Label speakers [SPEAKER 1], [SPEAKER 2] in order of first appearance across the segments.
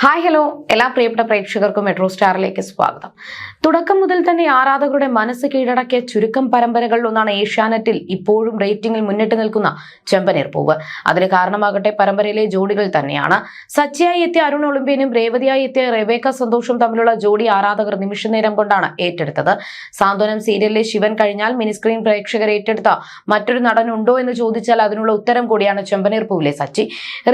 [SPEAKER 1] Hi hello എല്ലാ പ്രിയപ്പെട്ട പ്രേക്ഷകർക്കും മെട്രോ സ്റ്റാറിലേക്ക് സ്വാഗതം. തുടക്കം മുതൽ തന്നെ ആരാധകരുടെ മനസ്സ് കീഴടക്കിയ ചുരുക്കം പരമ്പരകളിൽ ഒന്നാണ് ഏഷ്യാനെറ്റിൽ ഇപ്പോഴും റേറ്റിംഗിൽ മുന്നിട്ട് നിൽക്കുന്ന ചെമ്പനീർ പൂവ്. അതിന് കാരണമാകട്ടെ പരമ്പരയിലെ ജോഡികൾ തന്നെയാണ്. സച്ചിയായി എത്തിയ അരുൺ ഒളിമ്പ്യനും രേവതിയായി എത്തിയ റെബേക്ക സന്തോഷും തമ്മിലുള്ള ജോഡി ആരാധകർ നിമിഷനേരം കൊണ്ടാണ് ഏറ്റെടുത്തത്. സാന്ത്വനം സീരിയലിലെ ശിവൻ കഴിഞ്ഞാൽ മിനിസ്ക്രീൻ പ്രേക്ഷകർ ഏറ്റെടുത്ത മറ്റൊരു നടനുണ്ടോ എന്ന് ചോദിച്ചാൽ അതിനുള്ള ഉത്തരം കൂടിയാണ് ചെമ്പനീർ പൂവിലെ സച്ചി.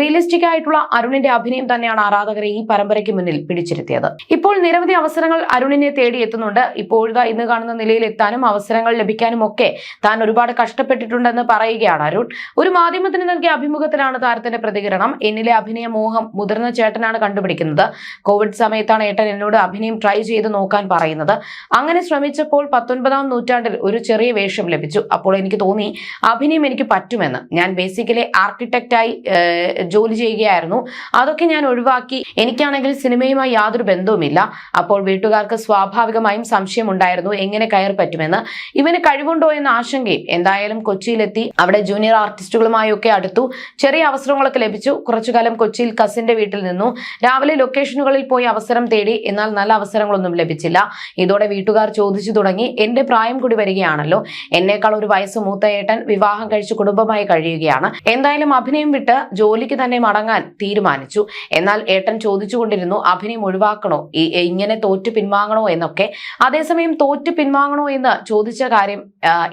[SPEAKER 1] റിയലിസ്റ്റിക് ആയിട്ടുള്ള അരുണിന്റെ അഭിനയം തന്നെയാണ് ആരാധകരെ ഈ പരമ്പരയ്ക്ക് മുന്നിൽ പിടിച്ചിരുത്തിയത്. ഇപ്പോൾ നിരവധി അവസരങ്ങൾ അരുണിനെ തേടിയെത്തുന്നുണ്ട്. ഇപ്പോഴത്തെ ഇന്ന് കാണുന്ന നിലയിൽ എത്താനും അവസരങ്ങൾ ലഭിക്കാനും ഒക്കെ താൻ ഒരുപാട് കഷ്ടപ്പെട്ടിട്ടുണ്ടെന്ന് പറയുകയാണ് അരുൺ. ഒരു മാധ്യമത്തിന് നൽകിയ അഭിമുഖത്തിലാണ് താരത്തിന്റെ പ്രതികരണം. എന്നിലെ അഭിനയ മോഹം മുതിർന്ന ചേട്ടനാണ് കണ്ടുപിടിക്കുന്നത്. കോവിഡ് സമയത്താണ് ഏട്ടൻ എന്നോട് അഭിനയം ട്രൈ ചെയ്ത് നോക്കാൻ പറയുന്നത്. അങ്ങനെ ശ്രമിച്ചപ്പോൾ 19ാം നൂറ്റാണ്ടിൽ ഒരു ചെറിയ വേഷം ലഭിച്ചു. അപ്പോൾ എനിക്ക് തോന്നി അഭിനയം എനിക്ക് പറ്റുമെന്ന്. ഞാൻ ബേസിക്കലി ആർക്കിടെക്റ്റായി ജോലി ചെയ്യുകയായിരുന്നു. അതൊക്കെ ഞാൻ ഒഴിവാക്കി. എനിക്കാണെങ്കിൽ സിനിമയുമായി യാതൊരു ബന്ധവുമില്ല. അപ്പോൾ വീട്ടുകാർക്ക് സ്വാഭാവികമായും സംശയമുണ്ടായിരുന്നു എങ്ങനെ കയറി പറ്റുമെന്ന്. ഇവന് കഴിവുണ്ടോ എന്ന ആശങ്കയും. എന്തായാലും കൊച്ചിയിലെത്തി അവിടെ ജൂനിയർ ആർട്ടിസ്റ്റുകളുമായൊക്കെ അടുത്തു. ചെറിയ അവസരങ്ങളൊക്കെ ലഭിച്ചു. കുറച്ചുകാലം കൊച്ചിയിൽ കസിന്റെ വീട്ടിൽ നിന്നു. രാവിലെ ലൊക്കേഷനുകളിൽ പോയി അവസരം തേടി. എന്നാൽ നല്ല അവസരങ്ങളൊന്നും ലഭിച്ചില്ല. ഇതോടെ വീട്ടുകാർ ചോദിച്ചു തുടങ്ങി. എന്റെ പ്രായം കൂടി വരികയാണല്ലോ. എന്നേക്കാൾ ഒരു വയസ്സ് മൂത്ത ഏട്ടൻ വിവാഹം കഴിച്ച് കുടുംബമായി കഴിയുകയാണ്. എന്തായാലും അഭിനയം വിട്ട് ജോലിക്ക് തന്നെ മടങ്ങാൻ തീരുമാനിച്ചു. എന്നാൽ ഏട്ടൻ ചോദിച്ചുകൊണ്ടിരുന്നു അഭിനയം ഒഴിവാക്കണോ, ഇങ്ങനെ തോറ്റു പിൻവാങ്ങണോ എന്നൊക്കെ. അതേസമയം തോറ്റു പിൻവാങ്ങണോ എന്ന് ചോദിച്ച കാര്യം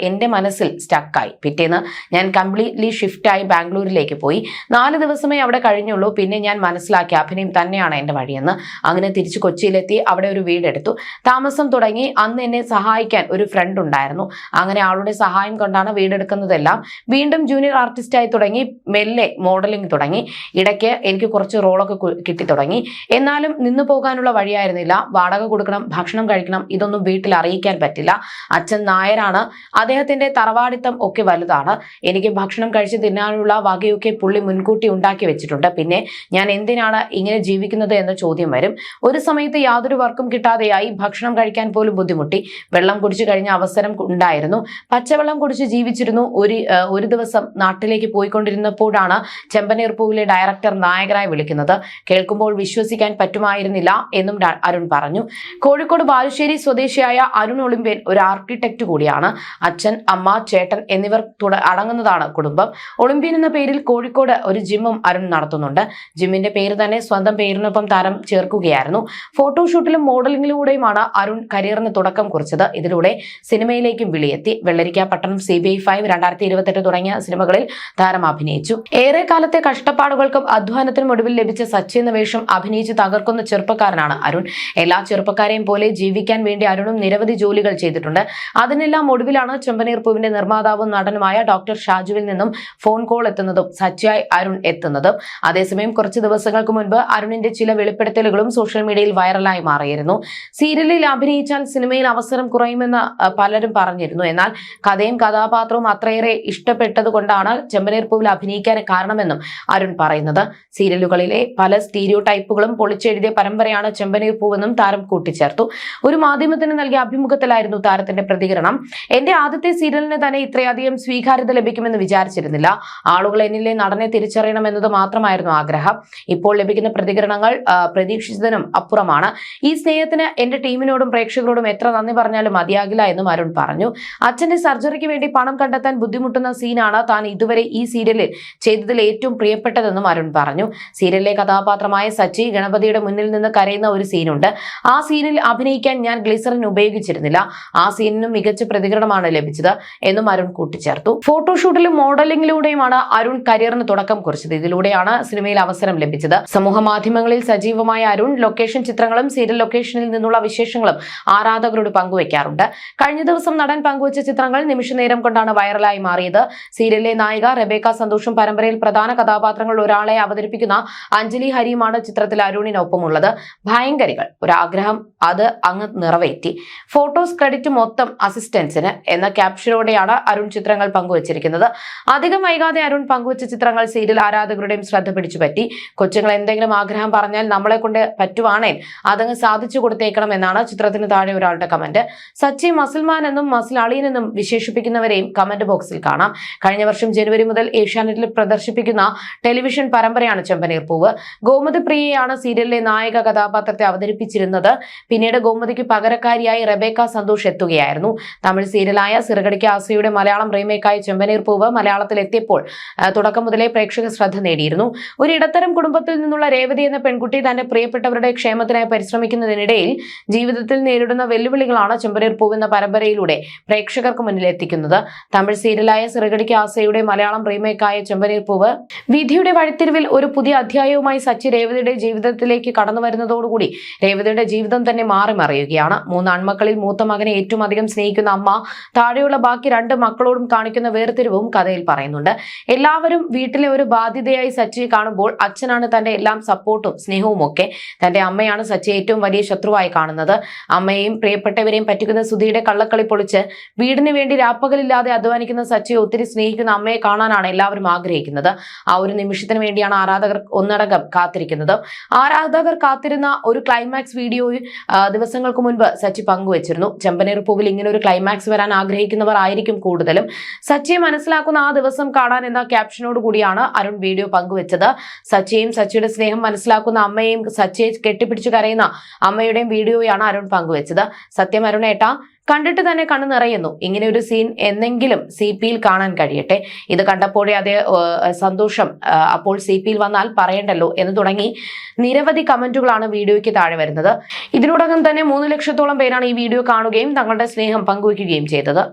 [SPEAKER 1] എന്റെ മനസ്സിൽ സ്റ്റക്കായി. പിറ്റേന്ന് ഞാൻ കംപ്ലീറ്റ്ലി ഷിഫ്റ്റായി ബാംഗ്ലൂരിലേക്ക് പോയി. 4 ദിവസമേ അവിടെ കഴിഞ്ഞുള്ളൂ. പിന്നെ ഞാൻ മനസ്സിലാക്കി അഭിനയം തന്നെയാണ് എന്റെ വഴിയെന്ന്. അങ്ങനെ തിരിച്ചു കൊച്ചിയിലെത്തി അവിടെ ഒരു വീടെടുത്തു താമസം തുടങ്ങി. അന്ന് എന്നെ സഹായിക്കാൻ ഒരു ഫ്രണ്ട് ഉണ്ടായിരുന്നു. അങ്ങനെ ആളുടെ സഹായം കൊണ്ടാണ് വീടെടുക്കുന്നതെല്ലാം. വീണ്ടും ജൂനിയർ ആർട്ടിസ്റ്റായി തുടങ്ങി. മെല്ലെ മോഡലിംഗ് തുടങ്ങി. ഇടയ്ക്ക് എനിക്ക് കുറച്ച് റോളൊക്കെ കിട്ടി തുടങ്ങി. എന്നാലും നിന്നു പോകാനുള്ള വഴിയായിരുന്നില്ല. വാടക കൊടുക്കണം, ഭക്ഷണം കഴിക്കണം, ഇതൊന്നും വീട്ടിൽ അറിയിക്കാൻ പറ്റില്ല. അച്ഛൻ നായരാണ്. അദ്ദേഹത്തിന്റെ തറവാടിത്തം ഒക്കെ വലുതാണ്. എനിക്ക് ഭക്ഷണം കഴിച്ച് തിന്നാനുള്ള വകയൊക്കെ പുള്ളി മുൻകൂട്ടി ഉണ്ടാക്കി വെച്ചിട്ടുണ്ട്. പിന്നെ ഞാൻ എന്തിനാണ് ഇങ്ങനെ ജീവിക്കുന്നത് എന്ന ചോദ്യം വരും. ഒരു സമയത്ത് യാതൊരു വർക്കും കിട്ടാതെയായി. ഭക്ഷണം കഴിക്കാൻ പോലും ബുദ്ധിമുട്ടി. വെള്ളം കുടിച്ചു കഴിഞ്ഞ അവസരം ഉണ്ടായിരുന്നു. പച്ചവെള്ളം കുടിച്ച് ജീവിച്ചിരുന്നു. ഒരു ദിവസം നാട്ടിലേക്ക് പോയിക്കൊണ്ടിരുന്നപ്പോഴാണ് ചെമ്പനീർ പൂവിലെ ഡയറക്ടർ നായകനായി വിളിക്കുന്നത്. കേൾക്കുമ്പോൾ വിശ്വസിക്കാൻ പറ്റുമായിരുന്നില്ല എന്നും അരുൺ പറഞ്ഞു. കോഴിക്കോട് ബാലുശ്ശേരി സ്വദേശിയായ അരുൺ ഒളിമ്പ്യൻ ഒരു ആർക്കിടെക്ട് കൂടിയാണ്. അച്ഛൻ, അമ്മ, ചേട്ടൻ എന്നിവർ അടങ്ങുന്നതാണ് കുടുംബം. ഒളിമ്പ്യൻ എന്ന പേരിൽ കോഴിക്കോട് ഒരു ജിമ്മും അരുൺ നടത്തുന്നുണ്ട്. ജിമ്മിന്റെ പേര് തന്നെ സ്വന്തം പേരിനൊപ്പം താരം ചേർക്കുകയായിരുന്നു. ഫോട്ടോഷൂട്ടിലും മോഡലിംഗിലൂടെയുമാണ് അരുൺ കരിയറിന് തുടക്കം കുറിച്ചത്. ഇതിലൂടെ സിനിമയിലേക്കും വിളിയെത്തി. വെള്ളരിക്ക പട്ടണം, CBI 5, 2028 തുടങ്ങിയ സിനിമകളിൽ താരം അഭിനയിച്ചു. ഏറെ കാലത്തെ കഷ്ടപ്പാടുകൾക്കും അധ്വാനത്തിനും ഒടുവിൽ ലഭിച്ച സച്ചി എന്ന വേഷം അഭിനയിച്ച് തകർക്കുന്ന ചെറുപ്പക്കാരനാണ് അരുൺ. എല്ലാ ചെറുപ്പക്കാരെയും പോലെ ജീവിക്കാൻ വേണ്ടി അരുണും നിരവധി ജോലികൾ ചെയ്തിട്ടുണ്ട്. അതിനെല്ലാം ഒടുവിലാണ് ചെമ്പനീർ പൂവിന്റെ നിർമ്മാതാവും നടനുമായ ഡോക്ടർ ഷാജുവിൽ നിന്നും ഫോൺ കോൾ എത്തുന്നതും സച്ചിയായി അരുൺ എത്തുന്നതും. അതേസമയം കുറച്ച് ദിവസങ്ങൾക്ക് മുൻപ് അരുണിന്റെ ചില വെളിപ്പെടുത്തലുകളും സോഷ്യൽ മീഡിയയിൽ വൈറലായി മാറിയിരുന്നു. സീരിയലിൽ അഭിനയിച്ചാൽ സിനിമയിൽ അവസരം കുറയുമെന്ന് പലരും പറഞ്ഞിരുന്നു. എന്നാൽ കഥയും കഥാപാത്രവും അത്രയേറെ ഇഷ്ടപ്പെട്ടത് കൊണ്ടാണ് ചെമ്പനീർ പൂവിൽ അഭിനയിക്കാൻ കാരണമെന്നും അരുൺ പറയുന്നത്. സീരിയലുകളിലെ പല സ്റ്റീരിയോ ടൈപ്പുകളും പൊളിച്ചെഴുതിയ പരമ്പരയാണ് ചെമ്പനീർ പൂവെന്നും താരം കൂട്ടിച്ചേർത്തു. ഒരു മാധ്യമത്തിന് നൽകിയ അഭിമുഖത്തിലായിരുന്നു താരത്തിന്റെ പ്രതികരണം. എന്റെ ആദ്യത്തെ സീരിയലിന് തന്നെ ഇത്രയധികം സ്വീകാര്യത ലഭിക്കുമെന്ന് വിചാരിച്ചിരുന്നില്ല. ആളുകൾ എന്നിലെ നടനെ തിരിച്ചറിയണമെന്നത് മാത്രമായിരുന്നു ആഗ്രഹം. ഇപ്പോൾ ലഭിക്കുന്ന പ്രതികരണങ്ങൾ പ്രതീക്ഷിച്ചതിനും അപ്പുറമാണ്. ഈ സ്നേഹത്തിന് എന്റെ ടീമിനോടും പ്രേക്ഷകരോടും എത്ര നന്ദി പറഞ്ഞാലും മതിയാകില്ല എന്നും അരുൺ പറഞ്ഞു. അച്ഛന്റെ സർജറിക്ക് വേണ്ടി പണം കണ്ടെത്താൻ ബുദ്ധിമുട്ടുന്ന സീനാണ് താൻ ഇതുവരെ ഈ സീരിയലിൽ ചെയ്തതിൽ ഏറ്റവും പ്രിയപ്പെട്ടതെന്നും അരുൺ പറഞ്ഞു. സീരിയലിലെ കഥാപാത്രമായ സച്ചി ഗണപതിയുടെ മുന്നിൽ നിന്ന് കരയുന്ന ഒരു സീനുണ്ട്. ആ സീനിൽ അഭിനയിക്കാൻ ഞാൻ ഗ്ലിസറിൻ ഉപയോഗിച്ചിരുന്നില്ല. ആ സീനിനും മികച്ച പ്രതികരണമാണ് ലഭിച്ചത് എന്നും അരുൺ കൂട്ടിച്ചേർത്തു. ഫോട്ടോഷൂട്ടിലും മോഡലിംഗിലൂടെയുമാണ് അരുൺ കരിയറിന് തുടക്കം കുറിച്ചത്. ഇതിലൂടെയാണ് സിനിമയിൽ അവസരം ലഭിച്ചത്. സമൂഹ മാധ്യമങ്ങളിൽ സജീവമായ അരുൺ ലൊക്കേഷൻ ചിത്രങ്ങളും സീരിയൽ ലൊക്കേഷനിൽ നിന്നുള്ള വിശേഷങ്ങളും ആരാധകരോട് പങ്കുവയ്ക്കാറുണ്ട്. കഴിഞ്ഞ ദിവസം നടൻ പങ്കുവച്ച ചിത്രങ്ങൾ നിമിഷനേരം കൊണ്ടാണ് വൈറലായി മാറിയത്. സീരിയലിലെ നായിക റെബേക്ക സന്തോഷും പരമ്പരയിൽ പ്രധാന കഥാപാത്രങ്ങൾ ഒരാളെ അവതരിപ്പിക്കുന്ന അഞ്ജലി ഹരിയുമാണ് ചിത്രത്തിൽ അരുണിനൊപ്പമുള്ളത്. ഭയങ്കരികൾ, ഒരാഗ്രഹം, അത് അങ്ങ് നിറവേറ്റി. ഫോട്ടോസ് ക്രെഡിറ്റ് മൊത്തം അസിസ്റ്റൻസിന് എന്ന ക്യാപ്ഷനോടെയാണ് അരുൺ ചിത്രങ്ങൾ പങ്കുവച്ചിരിക്കുന്നത്. അധികം വൈകാതെ അരുൺ പങ്കുവച്ച ചിത്രങ്ങൾ സീരിയൽ ആരാധകരുടെയും ശ്രദ്ധ പിടിച്ചുപറ്റി. കൊച്ചുങ്ങൾ എന്തെങ്കിലും ആഗ്രഹം പറഞ്ഞാൽ നമ്മളെ കൊണ്ട് പറ്റുവാണേൽ അതങ്ങ് സാധിച്ചു കൊടുത്തേക്കണം എന്നാണ് ചിത്രത്തിന് താഴെ ഒരാളുടെ കമന്റ്. സച്ചി മസിൽമാൻ എന്നും മസിൽ അളിയൻ എന്നും വിശേഷിപ്പിക്കുന്നവരെയും കമന്റ് ബോക്സിൽ കാണാം. കഴിഞ്ഞ വർഷം ജനുവരി മുതൽ ഏഷ്യാനെറ്റിൽ പ്രദർശിപ്പിക്കുന്ന ടെലിവിഷൻ പരമ്പരയാണ് ചെമ്പനീർ പൂവ്. ഗോമതി പ്രിയ വിധിയെയാണ് സീരിയലിലെ നായക കഥാപാത്രത്തെ അവതരിപ്പിച്ചിരുന്നത്. പിന്നീട് ഗോമതിക്ക് പകരക്കാരിയായി റെബേക്ക സന്തോഷ് എത്തുകയായിരുന്നു. തമിഴ് സീരിയലായ സിറകടിക്ക് ആസയുടെ മലയാളം റീമേക്കായ ചെമ്പനീർ പൂവ് മലയാളത്തിൽ എത്തിയപ്പോൾ തുടക്കം മുതലേ പ്രേക്ഷക ശ്രദ്ധ നേടിയിരുന്നു. ഒരു ഇടത്തരം കുടുംബത്തിൽ നിന്നുള്ള രേവതി എന്ന പെൺകുട്ടി തന്റെ പ്രിയപ്പെട്ടവരുടെ ക്ഷേമത്തിനായി പരിശ്രമിക്കുന്നതിനിടയിൽ ജീവിതത്തിൽ നേരിടുന്ന വെല്ലുവിളികളാണ് ചെമ്പനീർ പൂവ് എന്ന പരമ്പരയിലൂടെ പ്രേക്ഷകർക്ക് മുന്നിൽ എത്തിക്കുന്നത്. തമിഴ് സീരിയലായ സിറകടിക്ക് ആസയുടെ മലയാളം റീമേക്കായ ചെമ്പനീർ പൂവ് വിധിയുടെ വഴിത്തിരിവിൽ ഒരു പുതിയ അധ്യായവുമായി സച്ചി രേവതിയുടെ ജീവിതത്തിലേക്ക് കടന്നു വരുന്നതോടുകൂടി രേവതിയുടെ ജീവിതം തന്നെ മാറി മറിയുകയാണ്. 3 ആൺമക്കളിൽ മൂത്ത മകനെ ഏറ്റവും അധികം സ്നേഹിക്കുന്ന അമ്മ താഴെയുള്ള ബാക്കി 2 മക്കളോടും കാണിക്കുന്ന വേർതിരിവും കഥയിൽ പറയുന്നുണ്ട്. എല്ലാവരും വീട്ടിലെ ഒരു ബാധ്യതയായി സച്ചിയെ കാണുമ്പോൾ അച്ഛനാണ് തന്റെ എല്ലാം സപ്പോർട്ടും സ്നേഹവും ഒക്കെ. തന്റെ അമ്മയാണ് സച്ചി ഏറ്റവും വലിയ ശത്രുവായി കാണുന്നത്. അമ്മയെയും പ്രിയപ്പെട്ടവരെയും പറ്റിക്കുന്ന സുധിയുടെ കള്ളക്കളി പൊളിച്ച് വീടിന് വേണ്ടി രാപ്പകലില്ലാതെ അധ്വാനിക്കുന്ന സച്ചിയെ ഒത്തിരി സ്നേഹിക്കുന്ന അമ്മയെ കാണാനാണ് എല്ലാവരും ആഗ്രഹിക്കുന്നത്. ആ ഒരു നിമിഷത്തിന് വേണ്ടിയാണ് ആരാധകർ ഒന്നടങ്കം കാത്തിരിക്കുന്നത്. ആരാധകർ കാത്തിരുന്ന ഒരു ക്ലൈമാക്സ് വീഡിയോ ദിവസങ്ങൾക്ക് മുൻപ് സച്ചി പങ്കുവച്ചിരുന്നു. ചെമ്പനീർ പൂവിൽ ഇങ്ങനെ ഒരു ക്ലൈമാക്സ് വരാൻ ആഗ്രഹിക്കുന്നവർ ആയിരിക്കും കൂടുതലും. സച്ചിയെ മനസ്സിലാക്കുന്ന ആ ദിവസം കാണാൻ എന്ന ക്യാപ്ഷനോട് കൂടിയാണ് അരുൺ വീഡിയോ പങ്കുവച്ചത്. സച്ചിയെയും സച്ചിയുടെ സ്നേഹം മനസ്സിലാക്കുന്ന അമ്മയെയും സച്ചിയെ കെട്ടിപ്പിടിച്ചു കരയുന്ന അമ്മയുടെയും വീഡിയോയാണ് അരുൺ പങ്കുവച്ചത്. സത്യം അരുണേട്ടാ, കണ്ടിട്ട് തന്നെ കണ്ണു നിറയുന്നു. ഇങ്ങനെ ഒരു സീൻ എന്നെങ്കിലും CP-യിൽ കാണാൻ കഴിയട്ടെ. ഇത് കണ്ടപ്പോഴേ അതേ സന്തോഷം അപ്പോൾ CP-യിൽ വന്നാൽ പറയണ്ടല്ലോ എന്ന് തുടങ്ങി നിരവധി കമന്റുകളാണ് വീഡിയോയ്ക്ക് താഴെ വരുന്നത്. ഇതിനോടകം തന്നെ 3 ലക്ഷത്തോളം പേരാണ് ഈ വീഡിയോ കാണുകയും തങ്ങളുടെ സ്നേഹം പങ്കുവയ്ക്കുകയും ചെയ്തത്.